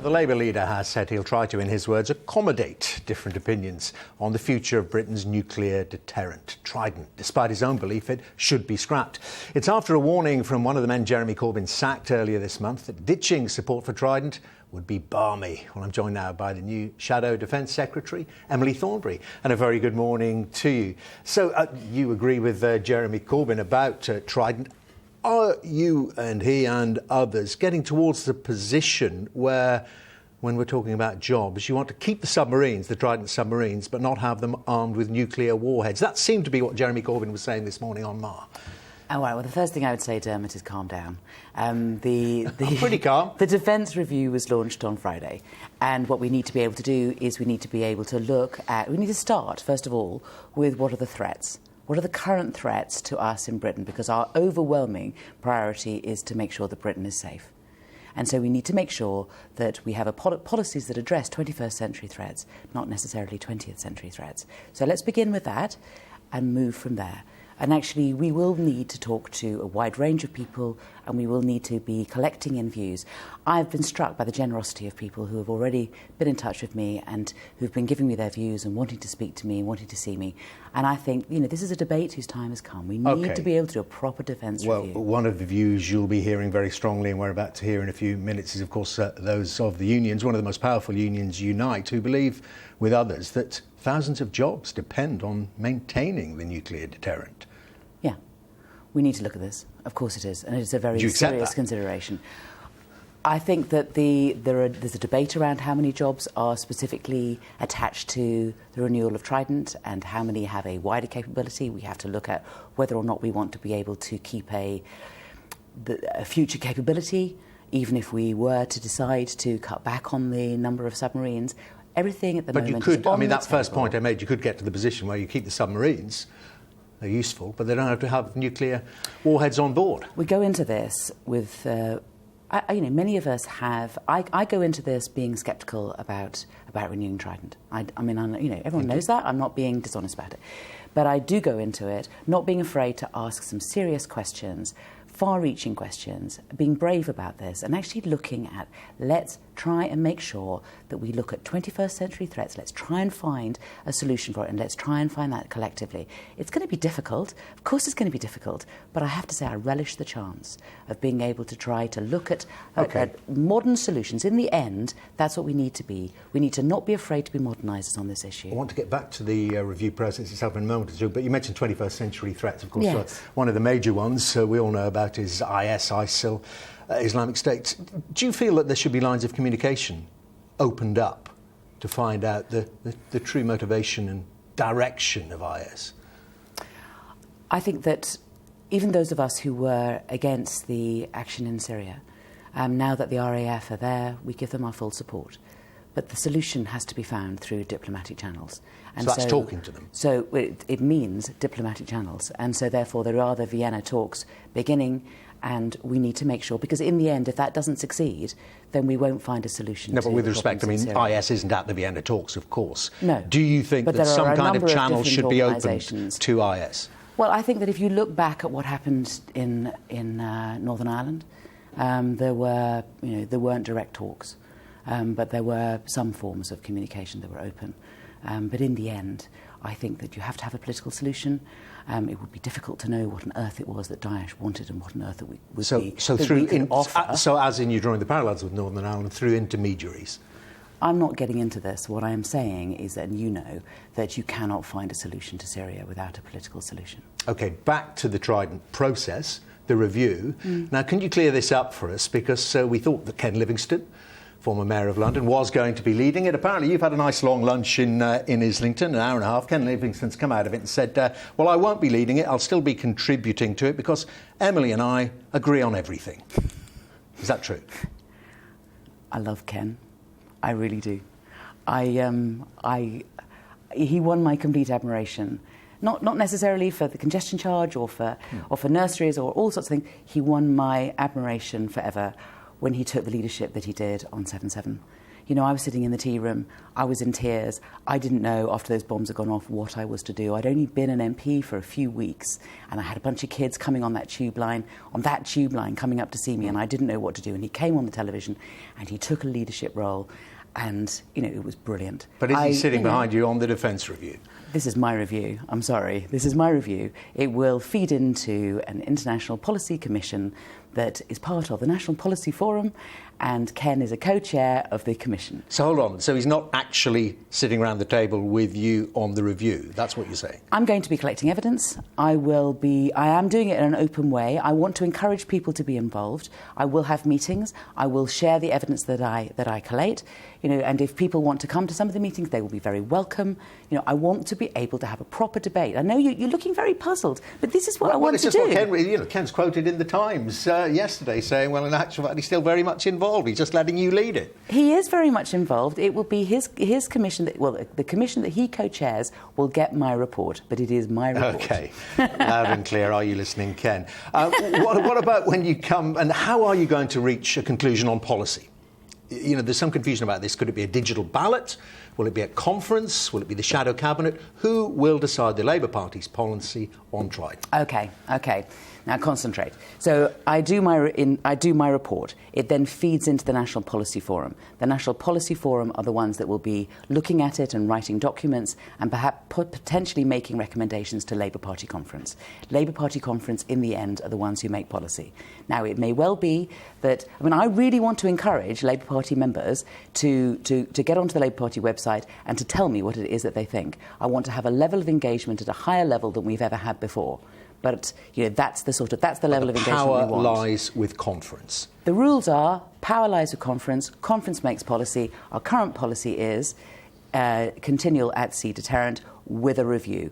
The Labour leader has said he'll try to, in his words, accommodate different opinions on the future of Britain's nuclear deterrent, Trident, despite his own belief it should be scrapped. It's after a warning from one of the men Jeremy Corbyn sacked earlier this month that ditching support for Trident would be balmy. Well, I'm joined now by the new Shadow Defence Secretary, Emily Thornberry, and a very good morning to you. So you agree with Jeremy Corbyn about Trident. Are you and he and others getting towards the position where, when we're talking about jobs, you want to keep the submarines, the Trident submarines, but not have them armed with nuclear warheads? That seemed to be what Jeremy Corbyn was saying this morning on Mar. Oh, well, the first thing I would say, Dermot, is calm down. I'm pretty calm. The Defence Review was launched on Friday, and what we need to be able to do is we need to be able to look at... We need to start, first of all, with what are the threats. What are the current threats to us in Britain? Because our overwhelming priority is to make sure that Britain is safe. And so we need to make sure that we have policies that address 21st century threats, not necessarily 20th century threats. So let's begin with that and move from there. And actually, we will need to talk to a wide range of people, and we will need to be collecting in views. I've been struck by the generosity of people who have already been in touch with me and who've been giving me their views and wanting to speak to me and wanting to see me. And I think, this is a debate whose time has come. We need to be able to do a proper defence review. Well, one of the views you'll be hearing very strongly, and we're about to hear in a few minutes, is, of course, those of the unions, one of the most powerful unions, Unite, who believe, with others, that thousands of jobs depend on maintaining the nuclear deterrent. Yeah, we need to look at this. Of course it is, and it's a very serious consideration. I think that there's a debate around how many jobs are specifically attached to the renewal of Trident and how many have a wider capability. We have to look at whether or not we want to be able to keep a future capability, even if we were to decide to cut back on the number of submarines. Everything at the moment is on the table. But you could, that first point I made, you could get to the position where you keep the submarines. They're useful, but they don't have to have nuclear warheads on board. We go into this with, many of us have. I go into this being sceptical about renewing Trident. Everyone knows that. I'm not being dishonest about it, but I do go into it not being afraid to ask some serious questions, far-reaching questions, being brave about this, and actually looking at, let's try and make sure that we look at 21st century threats, let's try and find a solution for it, and let's try and find that collectively. It's going to be difficult, of course it's going to be difficult, but I have to say I relish the chance of being able to try to look at modern solutions. In the end, that's what we need to be. We need to not be afraid to be modernisers on this issue. I want to get back to the review process itself in a moment or two, but you mentioned 21st century threats, of course. Yes. One of the major ones we all know about is IS, ISIL, Islamic State. Do you feel that there should be lines of communication opened up to find out the true motivation and direction of IS? I think that even those of us who were against the action in Syria, now that the RAF are there, we give them our full support. But the solution has to be found through diplomatic channels. And so that's talking to them? So it means diplomatic channels. And so therefore there are the Vienna talks beginning, and we need to make sure, because in the end, if that doesn't succeed, then we won't find a solution. No, but with respect, IS isn't at the Vienna talks, of course. No. Do you think that some kind of channel should be opened to IS? Well, I think that if you look back at what happened in Northern Ireland, there weren't direct talks. But there were some forms of communication that were open. But in the end, I think that you have to have a political solution. It would be difficult to know what on earth it was that Daesh wanted and what on earth it would be. So as in you're drawing the parallels with Northern Ireland, through intermediaries? I'm not getting into this. What I am saying is that that you cannot find a solution to Syria without a political solution. OK, back to the Trident process, the review. Now, can you clear this up for us? Because we thought that Ken Livingstone, former Mayor of London, was going to be leading it. Apparently you've had a nice long lunch in Islington, an hour and a half. Ken Livingstone's come out of it and said, well, I won't be leading it, I'll still be contributing to it because Emily and I agree on everything. Is that true? I love Ken. I really do. He won my complete admiration. Not necessarily for the congestion charge or for nurseries or all sorts of things. He won my admiration forever when he took the leadership that he did on 7/7. You know, I was sitting in the tea room, I was in tears. I didn't know after those bombs had gone off what I was to do. I'd only been an MP for a few weeks, and I had a bunch of kids coming on that tube line coming up to see me, and I didn't know what to do. And he came on the television and he took a leadership role, and, you know, it was brilliant. But is he sitting behind you on the defence review? This is my review. I'm sorry. This is my review. It will feed into an international policy commission that is part of the National Policy Forum, and Ken is a co-chair of the commission. So hold on. So he's not actually sitting around the table with you on the review. That's what you're saying? I'm going to be collecting evidence. I am doing it in an open way. I want to encourage people to be involved. I will have meetings. I will share the evidence that I collate. You know, and if people want to come to some of the meetings, they will be very welcome. You know, I want to be able to have a proper debate. I know you're looking very puzzled, but this is what I want to do. What Ken's quoted in the Times yesterday saying, well, in actual fact, he's still very much involved. He's just letting you lead it. He is very much involved. It will be his commission the commission that he co-chairs will get my report, but it is my report. OK. Loud and clear. Are you listening, Ken? What about when you come, and how are you going to reach a conclusion on policy? You know, there's some confusion about this. Could it be a digital ballot? Will it be a conference? Will it be the shadow cabinet? Who will decide the Labour Party's policy on Trident? OK. Now concentrate. So I do my report. It then feeds into the National Policy Forum. The National Policy Forum are the ones that will be looking at it and writing documents and perhaps potentially making recommendations to Labour Party conference. Labour Party conference, in the end, are the ones who make policy. Now, it may well be that, I really want to encourage Labour Party members to get onto the Labour Party website and to tell me what it is that they think. I want to have a level of engagement at a higher level than we've ever had before. But, you know, that's the level of engagement we want. Power lies with conference. The rules are power lies with conference. Conference makes policy. Our current policy is continual at-sea deterrent with a review.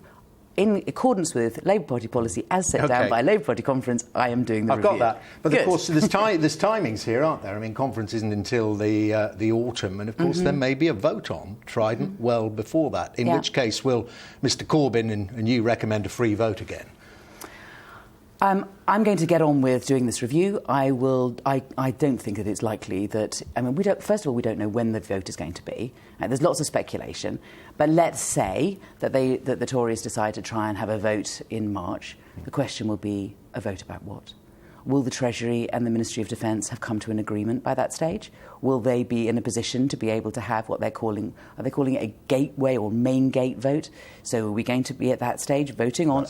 In accordance with Labour Party policy as set down by Labour Party conference, I am doing the review. I've got that. But of course, there's timings here, aren't there? I mean, conference isn't until the autumn, and of course there may be a vote on Trident well before that, in which case will Mr Corbyn and you recommend a free vote again? I'm going to get on with doing this review. I don't think that it's likely that... first of all, we don't know when the vote is going to be. There's lots of speculation. But let's say that the Tories decide to try and have a vote in March. The question will be, a vote about what? Will the Treasury and the Ministry of Defence have come to an agreement by that stage? Will they be in a position to be able to have what are they calling it a gateway or main gate vote? So are we going to be at that stage voting on...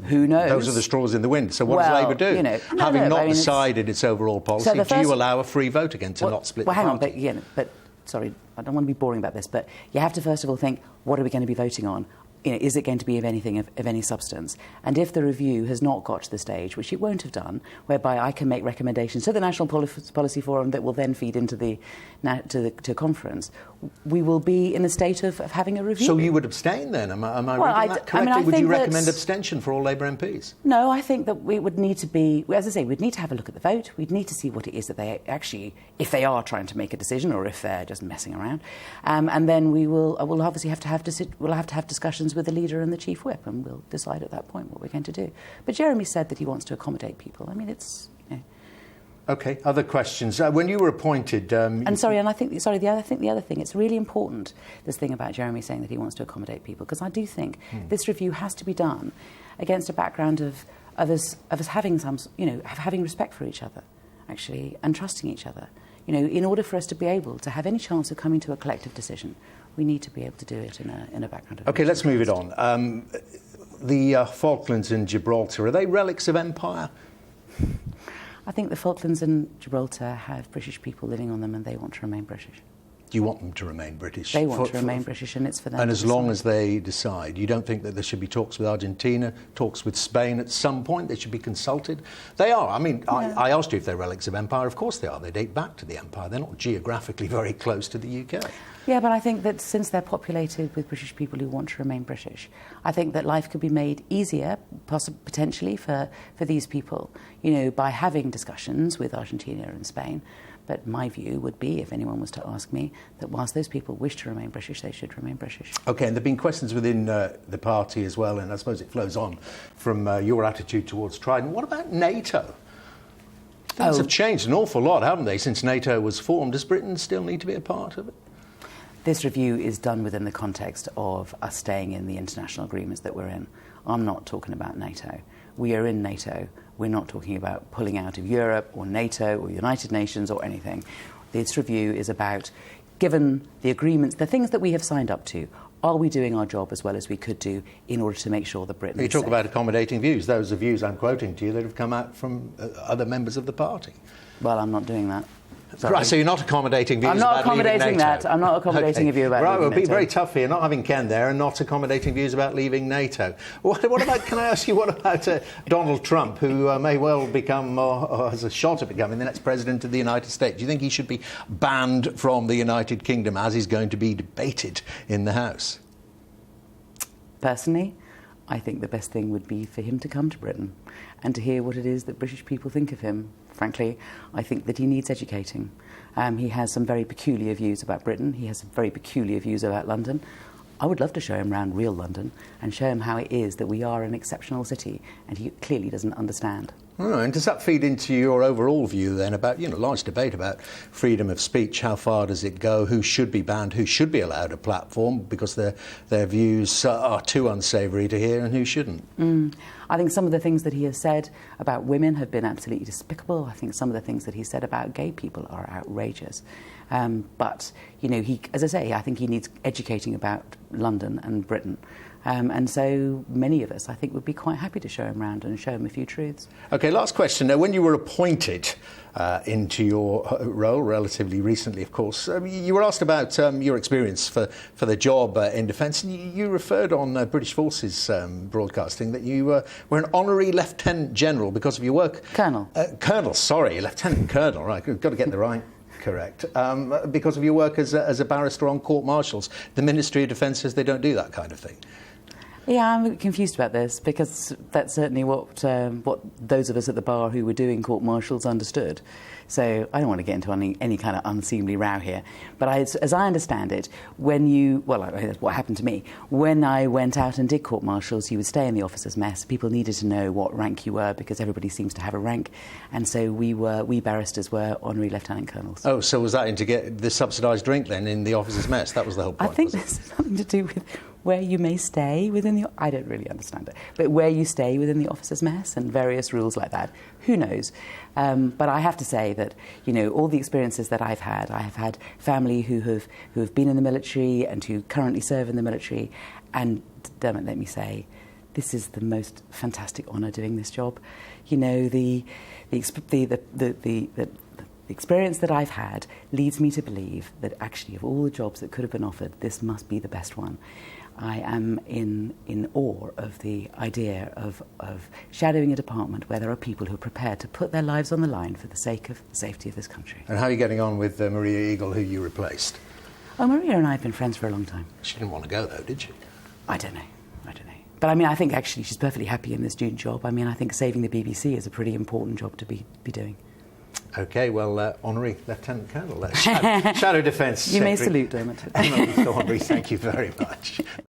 who knows? Those are the straws in the wind. So what does Labour do? You know, Having not decided its overall policy, do you allow a free vote again to not split the party? Well, hang on, but sorry, I don't want to be boring about this, but you have to first of all think, what are we going to be voting on? You know, is it going to be of anything of any substance? And if the review has not got to the stage, which it won't have done, whereby I can make recommendations to the National Policy Forum that will then feed into to conference, we will be in a state of having a review. So you would abstain then? Am I reading that correctly? Would you recommend abstention for all Labour MPs? No, I think that we would need to be, as I say, we'd need to have a look at the vote. We'd need to see what it is that they actually, if they are trying to make a decision or if they're just messing around. And then we'll obviously have to have discussions with the leader and the chief whip, and we'll decide at that point what we're going to do. But Jeremy said that he wants to accommodate people. I mean, it's... You know. OK, other questions. When you were appointed... I think the other thing, it's really important, this thing about Jeremy saying that he wants to accommodate people, because I do think this review has to be done against a background of us having having respect for each other, actually, and trusting each other. You know, in order for us to be able to have any chance of coming to a collective decision, we need to be able to do it in a background of... OK, let's move it on. The Falklands and Gibraltar, are they relics of empire? I think the Falklands and Gibraltar have British people living on them, and they want to remain British. Do you want them to remain British? They want to remain British, and it's for them. And as long as they decide, you don't think that there should be talks with Argentina, talks with Spain at some point? They should be consulted? They are. I mean, yeah. I asked you if they're relics of empire. Of course they are. They date back to the empire. They're not geographically very close to the UK. Yeah, but I think that since they're populated with British people who want to remain British, I think that life could be made easier, potentially, for these people, you know, by having discussions with Argentina and Spain. But my view would be, if anyone was to ask me, that whilst those people wish to remain British, they should remain British. OK, and there have been questions within the party as well, and I suppose it flows on from your attitude towards Trident. What about NATO? Things have changed an awful lot, haven't they, since NATO was formed? Does Britain still need to be a part of it? This review is done within the context of us staying in the international agreements that we're in. I'm not talking about NATO. We are in NATO. We're not talking about pulling out of Europe or NATO or United Nations or anything. This review is about, given the agreements, the things that we have signed up to, are we doing our job as well as we could do in order to make sure that Britain is You talk safe? about accommodating views. Those are views I'm quoting to you that have come out from other members of the party. Well, I'm not doing that. Sorry. Right, so you're not accommodating views I'm not about leaving accommodating NATO? that. I'm not accommodating a view about right, leaving well, it'll be NATO. very tough here, not having Ken there and not accommodating views about leaving NATO. What about, can I ask you, what about Donald Trump, who may well become, or has a shot at becoming, the next president of the United States? Do you think he should be banned from the United Kingdom, as is going to be debated in the House? Personally, I think the best thing would be for him to come to Britain and to hear what it is that British people think of him. Frankly, I think that he needs educating. He has some very peculiar views about Britain. He has some very peculiar views about London. I would love to show him around real London and show him how it is that we are an exceptional city, and he clearly doesn't understand. Oh, and does that feed into your overall view then about, large debate about freedom of speech? How far does it go? Who should be banned? Who should be allowed a platform because their views are too unsavoury to hear, and who shouldn't? I think some of the things that he has said about women have been absolutely despicable. I think some of the things that he said about gay people are outrageous. But, he, as I say, I think he needs educating about London and Britain. And so many of us, I think, would be quite happy to show him around and show him a few truths. OK, last question. Now, when you were appointed into your role, relatively recently, of course, you were asked about your experience for the job in defence. And you referred on British Forces broadcasting that you were an honorary Lieutenant General because of your work. Colonel. Colonel, sorry, Lieutenant Colonel, right, got to get the right... Correct. Because of your work as a barrister on court-martials. The Ministry of Defence says they don't do that kind of thing. Yeah, I'm a bit confused about this, because that's certainly what those of us at the bar who were doing court-martials understood. So I don't want to get into any kind of unseemly row here. But as I understand it, that's what happened to me. When I went out and did court-martials, you would stay in the officers' mess. People needed to know what rank you were, because everybody seems to have a rank. And so we barristers were honorary lieutenant colonels. Oh, so was that to get the subsidised drink then in the officers' mess? That was the whole point, I think there's something to do with where you may stay within the... I don't really understand it. But where you stay within the officers' mess and various rules like that. Who knows? But I have to say that, all the experiences that I have had family who have been in the military and who currently serve in the military. And, Dermot, let me say, this is the most fantastic honour doing this job. The experience that I've had leads me to believe that actually of all the jobs that could have been offered, this must be the best one. I am in awe of the idea of shadowing a department where there are people who are prepared to put their lives on the line for the sake of the safety of this country. And how are you getting on with Maria Eagle, who you replaced? Oh, Maria and I have been friends for a long time. She didn't want to go, though, did she? I don't know. But, I think actually she's perfectly happy in this June job. I think saving the BBC is a pretty important job to be doing. OK, well, Honorary Lieutenant Colonel, Shadow Defence Secretary. You may salute, Dermot. Emily Thornbury, thank you very much.